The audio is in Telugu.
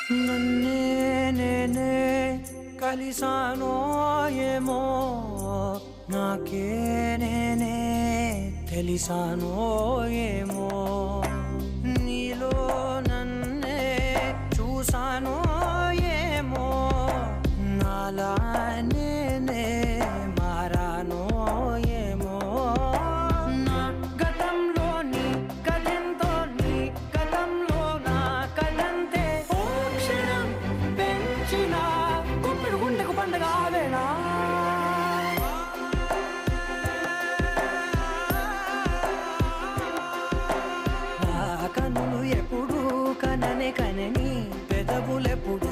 నన్నే నేనే కలిసానో ఏమో నాకే నేనే తెలిసానో ఏమో నీలో నన్నే చూసానో ఏమో నాలా నేనే మారానో ఏమో నా గతంలోని కథంతో నీ గతంలో నా కథంతే ఓ క్షణం పెంచిన గుప్పెడు గుండెకు పండగ ఆవేనా కనులు ఎప్పుడు కననే కనని పెదవులెప్పుడు